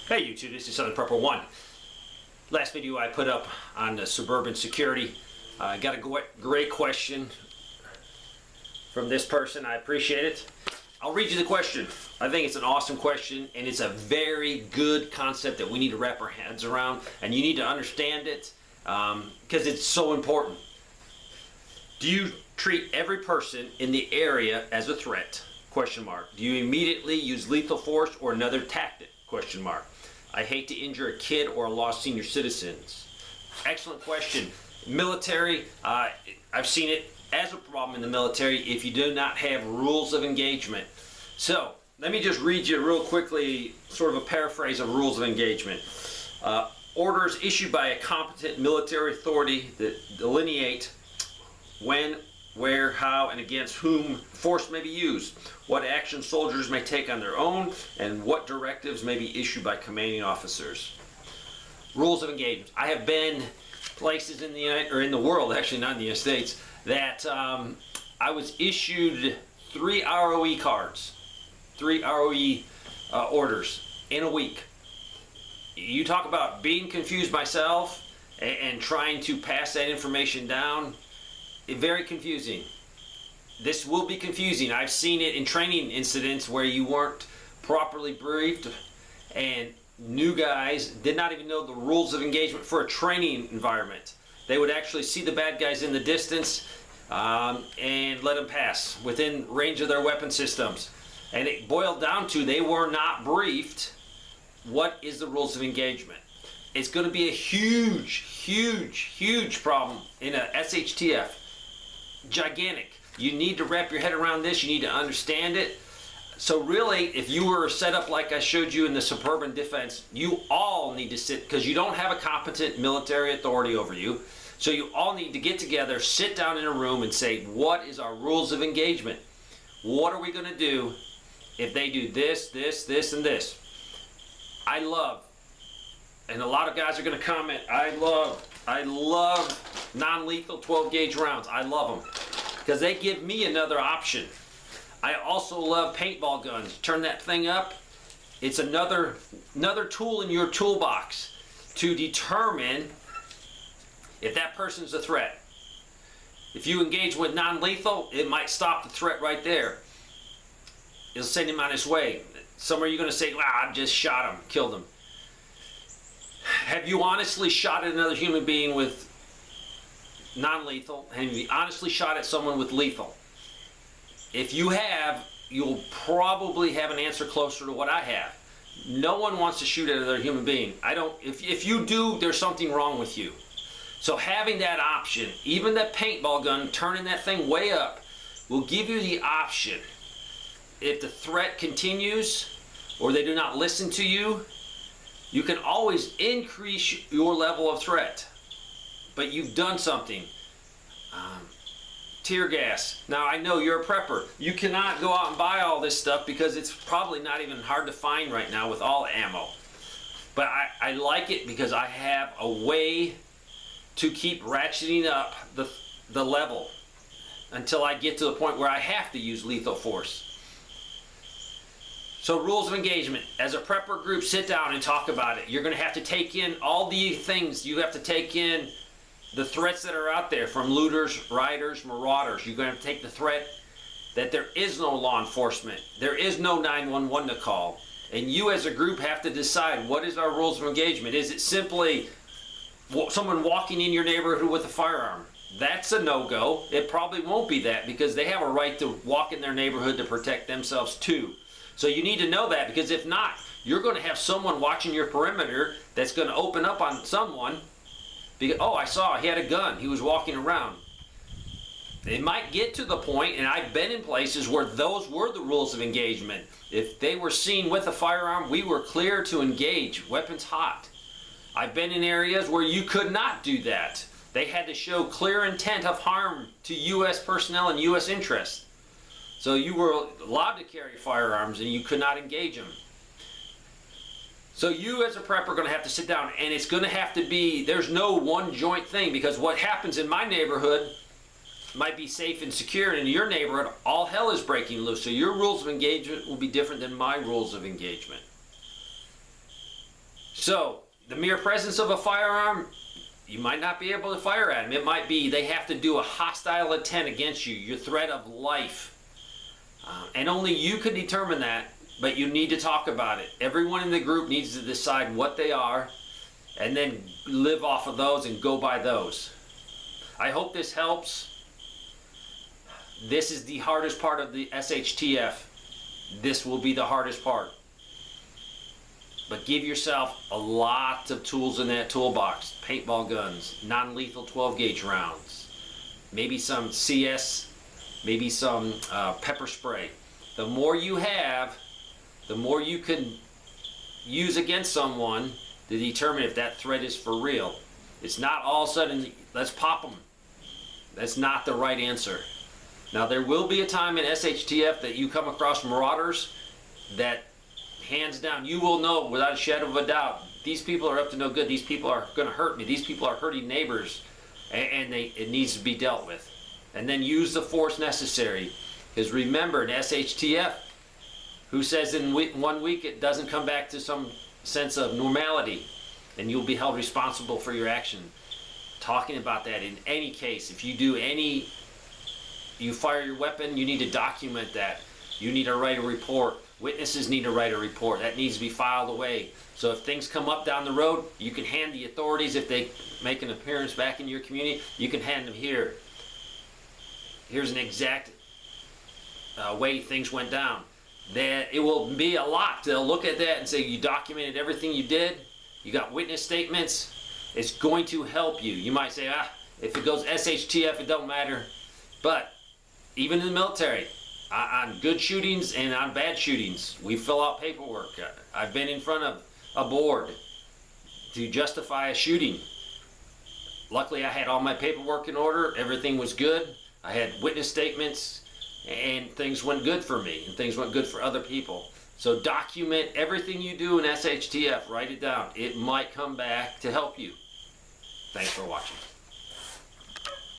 Hey YouTube, this is Southern Prepper 1. Last video I put up on the suburban security. I got a great question from this person. I appreciate it. I'll read you the question. I think it's an awesome question, and it's a very good concept that we need to wrap our heads around, and you need to understand it because it's so important. Do you treat every person in the area as a threat? Question mark. Do you immediately use lethal force or another tactic? Question mark. I hate to injure a kid or a lost senior citizens. Excellent question. Military, I've seen it as a problem in the military if you do not have rules of engagement. So let me just read you real quickly sort of a paraphrase of rules of engagement. Orders issued by a competent military authority that delineate when, where, how, and against whom force may be used, what actions soldiers may take on their own, and what directives may be issued by commanding officers. Rules of engagement. I have been places in the world, actually not in the United States, that I was issued 3 ROE cards, 3 ROE orders in a week. You talk about being confused myself and trying to pass that information down. Very confusing. This will be confusing. I've seen it in training incidents where you weren't properly briefed and new guys did not even know the rules of engagement for a training environment. They would actually see the bad guys in the distance and let them pass within range of their weapon systems. And it boiled down to they were not briefed what is the rules of engagement. It's going to be a huge problem in a SHTF. Gigantic. You need to wrap your head around this. You need to understand it. So really, if you were set up like I showed you in the suburban defense, you all need to sit, because you don't have a competent military authority over you. So you all need to get together, sit down in a room and say, what is our rules of engagement? What are we going to do if they do this, this, this, and this? I love, and a lot of guys are going to comment, I love non-lethal 12 gauge rounds. I love them because they give me another option. I also love paintball guns. Turn that thing up. It's another tool in your toolbox to determine if that person's a threat. If you engage with non-lethal, it might stop the threat right there. It'll send him on his way. Somewhere you're going to say, wow, I just shot him, killed him. Have you honestly shot at another human being with non-lethal? Have you honestly shot at someone with lethal? If you have, you'll probably have an answer closer to what I have. No one wants to shoot at another human being. If you do, there's something wrong with you. So having that option, even that paintball gun, turning that thing way up, will give you the option. If the threat continues or they do not listen to you, you can always increase your level of threat. But you've done something. Tear gas. Now I know you're a prepper. You cannot go out and buy all this stuff because it's probably not even hard to find right now with all ammo. But I like it because I have a way to keep ratcheting up the level until I get to the point where I have to use lethal force. So rules of engagement. As a prepper group, sit down and talk about it. You're going to have to take in all the things. You have to take in the threats that are out there from looters, rioters, marauders. You're going to take the threat that there is no law enforcement. There is no 911 to call. And you as a group have to decide what is our rules of engagement. Is it simply someone walking in your neighborhood with a firearm? That's a no-go. It probably won't be that because they have a right to walk in their neighborhood to protect themselves too. So you need to know that, because if not, you're going to have someone watching your perimeter that's going to open up on someone because, oh, I saw he had a gun, he was walking around. It might get to the point, and I've been in places where those were the rules of engagement. If they were seen with a firearm, we were clear to engage, weapons hot. I've been in areas where you could not do that. They had to show clear intent of harm to U.S. personnel and U.S. interests. So you were allowed to carry firearms and you could not engage them. So you as a prepper are going to have to sit down, and it's going to have to be, there's no one joint thing, because what happens in my neighborhood might be safe and secure, and in your neighborhood all hell is breaking loose. So your rules of engagement will be different than my rules of engagement. So, the mere presence of a firearm, you might not be able to fire at them. It might be they have to do a hostile intent against you, your threat of life. And only you can determine that, but you need to talk about it. Everyone in the group needs to decide what they are and then live off of those and go by those. I hope this helps. This is the hardest part of the SHTF. This will be the hardest part. But give yourself a lot of tools in that toolbox. Paintball guns, non-lethal 12-gauge rounds, maybe some CS, maybe some pepper spray. The more you have, the more you can use against someone to determine if that threat is for real. It's not all of a sudden, let's pop them. That's not the right answer. Now, there will be a time in SHTF that you come across marauders that, hands down, you will know without a shadow of a doubt, these people are up to no good. These people are going to hurt me. These people are hurting neighbors, and it needs to be dealt with. And then use the force necessary. Because remember, in SHTF, who says in 1 week it doesn't come back to some sense of normality, and you'll be held responsible for your action. Talking about that in any case, if you do any, you fire your weapon, you need to document that. You need to write a report. Witnesses need to write a report. That needs to be filed away. So if things come up down the road, you can hand the authorities, if they make an appearance back in your community, you can hand them here. Here's an exact way things went down. That it will be a lot. They'll look at that and say, you documented everything you did. You got witness statements. It's going to help you. You might say, if it goes SHTF, it don't matter. But even in the military, on good shootings and on bad shootings, we fill out paperwork. I've been in front of a board to justify a shooting. Luckily, I had all my paperwork in order. Everything was good. I had witness statements, and things went good for me, and things went good for other people. So document everything you do in SHTF. Write it down. It might come back to help you. Thanks for watching.